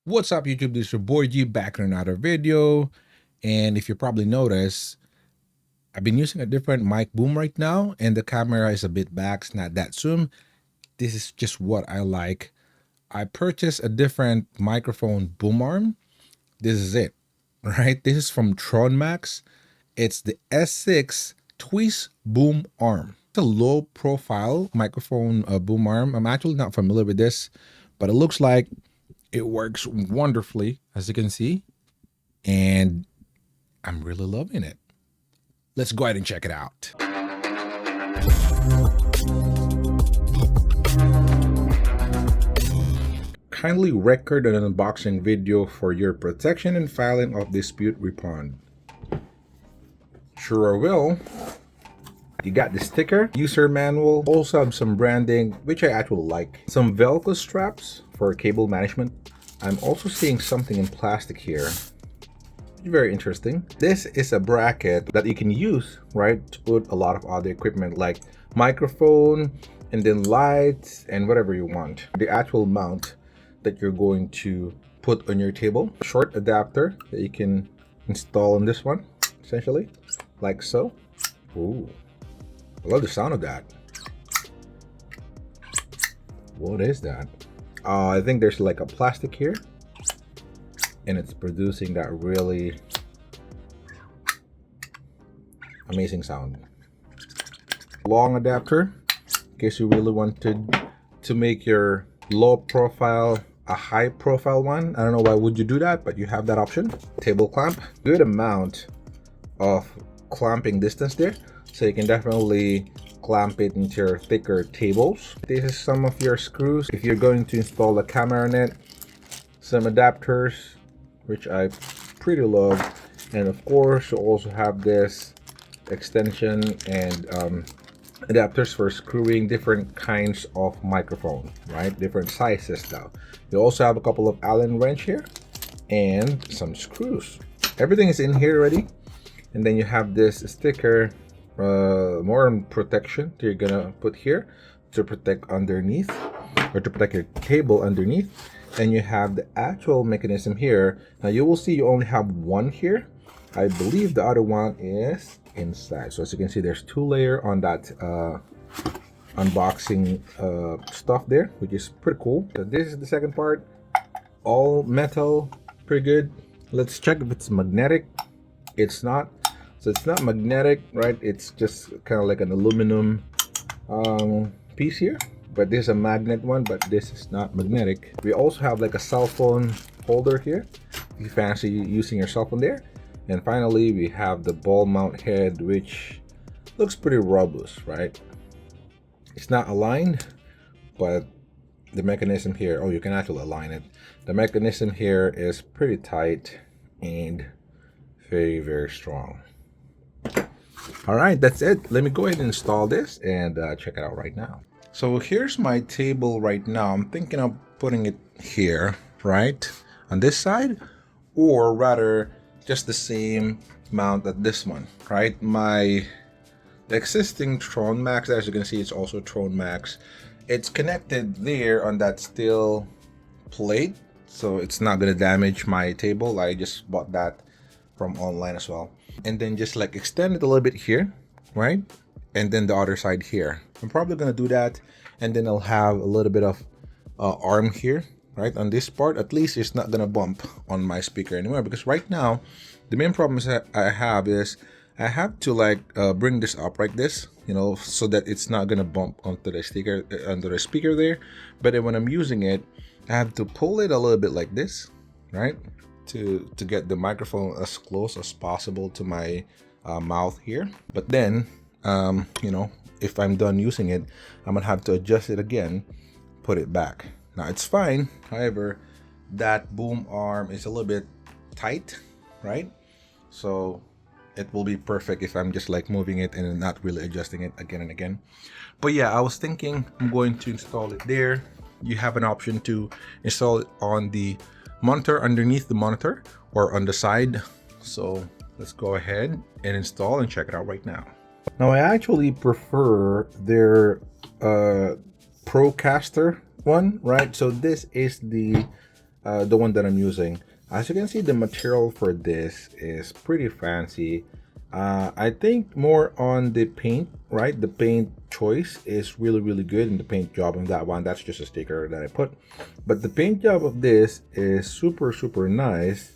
What's up, YouTube? This is your boy G back in another video. And if you probably noticed, I've been using a different mic boom right now, and the camera is a bit back, it's not that zoom. This is just what I like. I purchased a different microphone boom arm. This is it, right? This is from Thronmax. It's the S6 Twist Boom Arm. It's a low profile microphone boom arm. I'm actually not familiar with this, but it looks like it works wonderfully, as you can see, and I'm really loving it. Let's go ahead and check it out. Kindly record an unboxing video for your protection and filing of dispute refund. Sure I will. You got the sticker, user manual, also have some branding, which I actually like. Some Velcro straps for cable management. I'm also seeing something in plastic here. Very interesting. This is a bracket that you can use, right, to put a lot of other equipment like microphone and then lights and whatever you want. The actual mount that you're going to put on your table. A short adapter that you can install on this one, essentially, like so. Ooh. I love the sound of that. What is that? I think there's like a plastic here, and it's producing that really amazing sound. Long adapter, in case you really wanted to make your low profile a high profile one. I don't know why would you do that, but you have that option. Table clamp, good amount of clamping distance there. So you can definitely clamp it into your thicker tables. This is some of your screws. If you're going to install a camera in it, some adapters, which I pretty love. And of course, you also have this extension and adapters for screwing different kinds of microphone, right? Different sizes now. You also have a couple of Allen wrench here and some screws. Everything is in here already. And then you have this sticker, more protection that you're gonna put here to protect underneath, or to protect your cable underneath. And you have the actual mechanism here. Now you will see you only have one here. I believe the other one is inside. So as you can see, there's two layers on that unboxing stuff there, which is pretty cool. So this is the second part, all metal, pretty good. Let's check if it's magnetic. It's not. So it's not magnetic, right? It's just kind of like an aluminum piece here, but this is a magnet one, but this is not magnetic. We also have like a cell phone holder here if you fancy using your cell phone there. And finally, we have the ball mount head, which looks pretty robust, right? It's not aligned, but the mechanism here, oh, you can actually align it. The mechanism here is pretty tight and very, very strong. All right, that's it. Let me go ahead and install this and check it out right now. So here's my table right now. I'm thinking of putting it here, right, on this side, or rather just the same mount as this one, right? The existing Thronmax, as you can see, it's also Thronmax. It's connected there on that steel plate, so it's not gonna damage my table. I just bought that from online as well. And then just like extend it a little bit here, right? And then the other side here. I'm probably gonna do that, and then I'll have a little bit of arm here, right? On this part, at least it's not gonna bump on my speaker anymore, because right now the main problem is that I have to like bring this up like this, you know, so that it's not gonna bump onto the speaker there. But then when I'm using it, I have to pull it a little bit like this, right? To get the microphone as close as possible to my mouth here. But then, you know, if I'm done using it, I'm gonna have to adjust it again, put it back. Now it's fine. However, that boom arm is a little bit tight, right? So it will be perfect if I'm just like moving it and not really adjusting it again and again. But yeah, I was thinking I'm going to install it there. You have an option to install it on the monitor, underneath the monitor, or on the side. So let's go ahead and install and check it out right now. Now I actually prefer their Procaster one, right? So this is the the one that I'm using. As you can see, the material for this is pretty fancy. I think more on the paint, right? The paint choice is really good, and the paint job on that one, that's just a sticker that I put. But the paint job of this is super nice.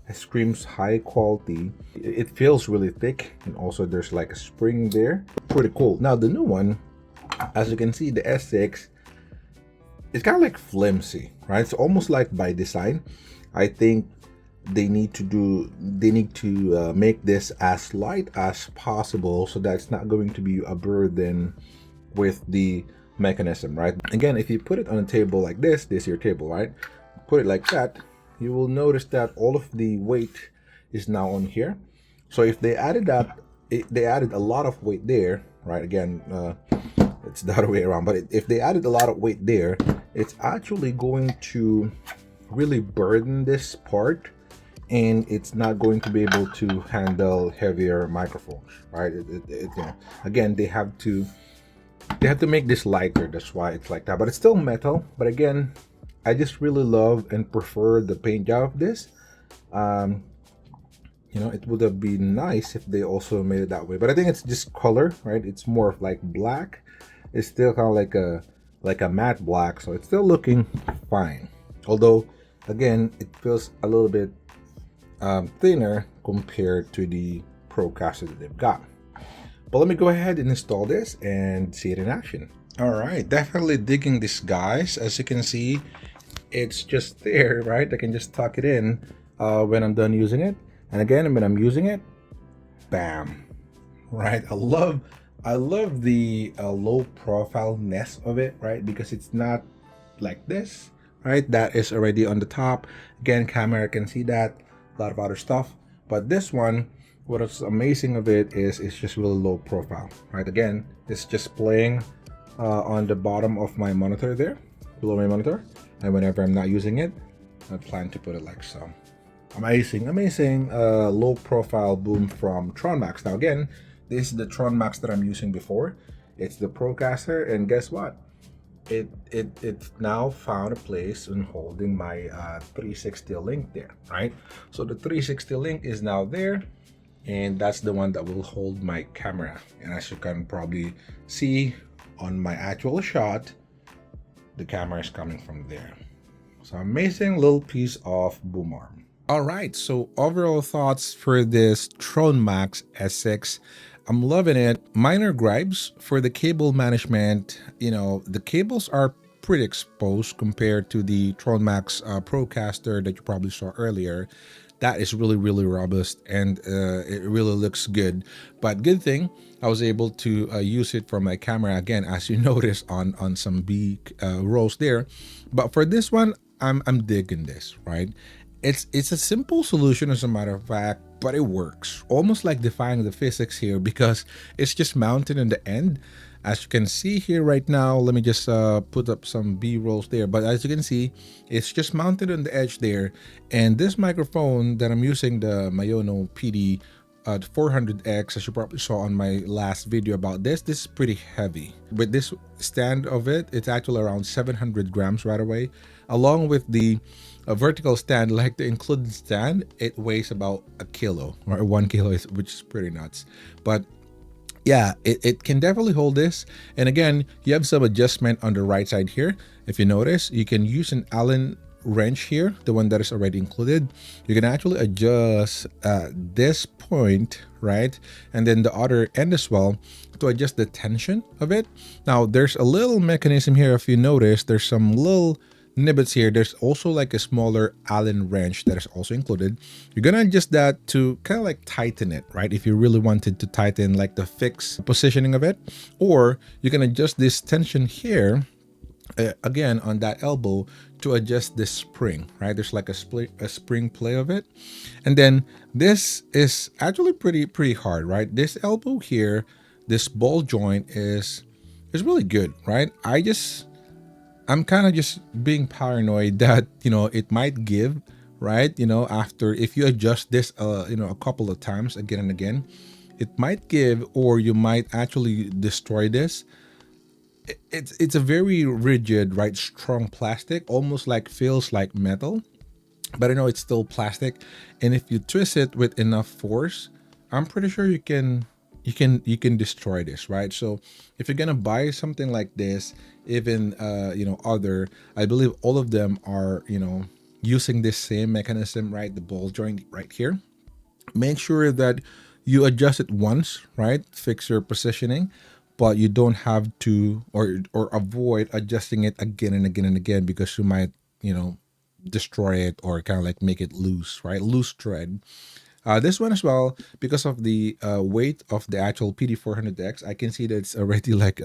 It screams high quality. It feels really thick, and also there's like a spring there. Pretty cool. Now the new one, as you can see, the S6, it's kind of like flimsy, right? It's almost like by design. I think they need to make this as light as possible so that it's not going to be a burden with the mechanism, right? Again, if you put it on a table like this is your table, right? Put it like that, you will notice that all of the weight is now on here. So if they added they added a lot of weight there, right? Again, it's the other way around, but if they added a lot of weight there, it's actually going to really burden this part, and it's not going to be able to handle heavier microphones, right? You know, again, they have to make this lighter. That's why it's like that, but it's still metal. But again, I just really love and prefer the paint job of this. You know, it would have been nice if they also made it that way, but I think it's just color, right? It's more of like black. It's still kind of like a matte black, so it's still looking fine. Although, again, it feels a little bit thinner compared to the Procaster that they've got. But let me go ahead and install this and see it in action. All right, definitely digging this, guys. As you can see, it's just there, right? I can just tuck it in when I'm done using it. And again, when I'm using it, bam, right? I love the low profile-ness of it, right? Because it's not like this, right? That is already on the top. Again, camera can see that, a lot of other stuff. But this one, what's amazing of it is it's just really low profile, right? Again, it's just playing on the bottom of my monitor there, below my monitor. And whenever I'm not using it, I plan to put it like so. Amazing low profile boom from Thronmax. Now again, this is the Thronmax that I'm using before. It's the Procaster, and guess what? It now found a place in holding my 360 link there, right? So the 360 link is now there, and that's the one that will hold my camera. And as you can probably see on my actual shot, the camera is coming from there. So amazing little piece of boom arm. All right, so overall thoughts for this Thronmax S6. I'm loving it. Minor gripes for the cable management. You know, the cables are pretty exposed compared to the Thronmax Procaster that you probably saw earlier. That is really robust, and it really looks good. But good thing I was able to use it for my camera again, as you notice on some B rolls there. But for this one, I'm digging this, right? It's a simple solution, as a matter of fact, but it works. Almost like defying the physics here, because it's just mounted in the end. As you can see here right now, let me just put up some B-rolls there. But as you can see, it's just mounted on the edge there. And this microphone that I'm using, the Mayono PD 400X, as you probably saw on my last video about this is pretty heavy. With this stand of it, it's actually around 700 grams right away. Along with the vertical stand, like the included stand, it weighs about a kilo or 1 kilo, which is pretty nuts. But yeah, it can definitely hold this. And again, you have some adjustment on the right side here. If you notice, you can use an Allen wrench here, the one that is already included. You can actually adjust this point, right? And then the other end as well, to adjust the tension of it. Now, there's a little mechanism here. If you notice, there's some little nibbits here. There's also like a smaller Allen wrench that is also included. You're gonna adjust that to kind of like tighten it, right? If you really wanted to tighten like the fixed positioning of it, or you can adjust this tension here again on that elbow to adjust this spring, right? There's like a spring play of it. And then this is actually pretty hard, right? This elbow here, this ball joint is really good, right? I'm kind of just being paranoid that, you know, it might give, right? You know, after, if you adjust this, you know, a couple of times again and again, it might give, or you might actually destroy this. It's a very rigid, right, strong plastic, almost like feels like metal. but I know it's still plastic, and if you twist it with enough force, I'm pretty sure you can destroy this, right? So if you're gonna buy something like this, even other, I believe all of them are using this same mechanism, right? The ball joint right here. Make sure that you adjust it once, right? Fix your positioning, but you don't have to, or avoid adjusting it again and again and again, because you might you know destroy it, or kind of like make it loose, right? Loose thread. This one as well, because of the weight of the actual PD400X, I can see that it's already like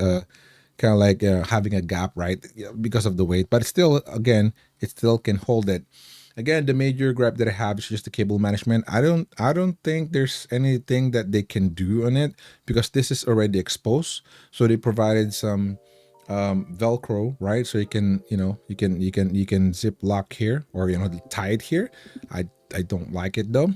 kind of like having a gap, right? Yeah, because of the weight, but still, again, it still can hold it. Again, the major gripe that I have is just the cable management. I don't think there's anything that they can do on it, because this is already exposed. So they provided some velcro, right? So you can zip lock here, or tie it here. I don't like it though,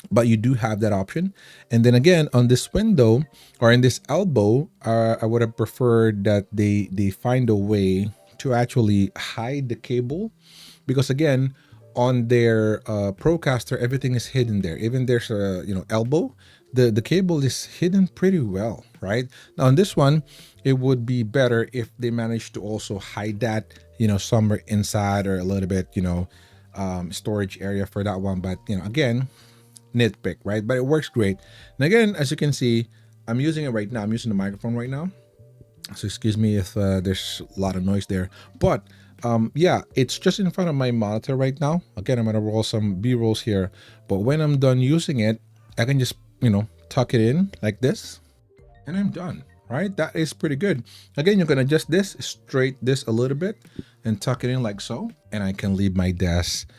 but you do have that option. And then again, on this window, or in this elbow, I would have preferred that they find a way to actually hide the cable, because again, on their Procaster, everything is hidden there. Even there's a elbow, the cable is hidden pretty well, right? Now on this one, it would be better if they managed to also hide that somewhere inside, or a little bit storage area for that one. But again, nitpick, right? But it works great. And again, as you can see, I'm using it right now. I'm using the microphone right now. So excuse me if there's a lot of noise there. But yeah, it's just in front of my monitor right now. Again, I'm gonna roll some B-rolls here. But when I'm done using it, I can just, tuck it in like this, and I'm done, right? That is pretty good. Again, you can adjust this, straight this a little bit, and tuck it in like so. And I can leave my desk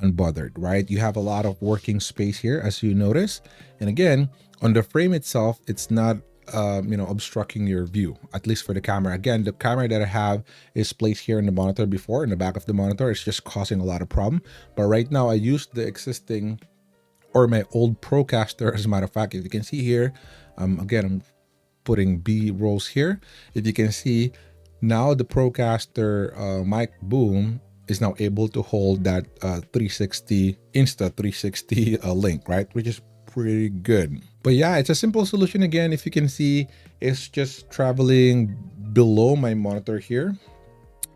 unbothered, right? You have a lot of working space here, as you notice. And again, on the frame itself, it's not obstructing your view, at least for the camera. Again, the camera that I have is placed here in the monitor before, in the back of the monitor. It's just causing a lot of problem. But right now, I used the existing, or my old Procaster, as a matter of fact. If you can see here, again, I'm putting B rolls here. If you can see, now the Procaster mic boom is now able to hold that 360 Insta 360 link, right? Which is pretty good. But yeah, it's a simple solution. Again, if you can see, it's just traveling below my monitor here,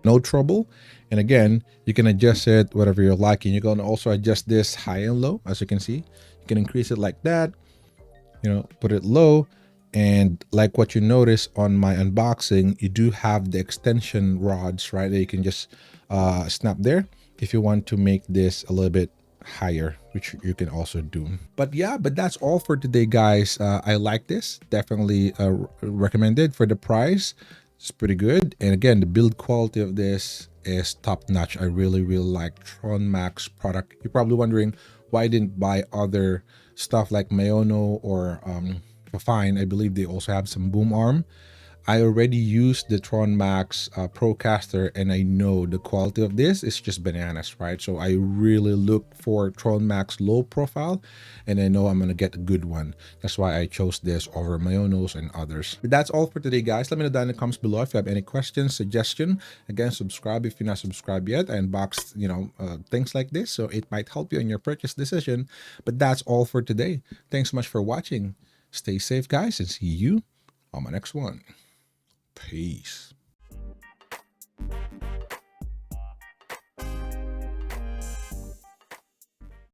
no trouble. And again, you can adjust it whatever you're liking. You can also adjust this high and low. As you can see, you can increase it like that, put it low. And like what you notice on my unboxing, you do have the extension rods, right? That you can just snap there if you want to make this a little bit higher, which you can also do. But yeah, but that's all for today, guys. I like this, definitely recommended. For the price, it's pretty good. And again, the build quality of this is top notch. I really like Thronmax product. You're probably wondering why I didn't buy other stuff like Mayono or Fine. I believe they also have some boom arm. I already used the Thronmax Procaster, and I know the quality of this is just bananas, right? So I really look for Thronmax low profile, and I know I'm gonna get a good one. That's why I chose this over Mayonos and others. But that's all for today, guys. Let me know down in the comments below if you have any questions, suggestion. Again, subscribe if you're not subscribed yet. I unbox, things like this, so it might help you in your purchase decision. But that's all for today. Thanks so much for watching. Stay safe, guys, and see you on my next one. Peace.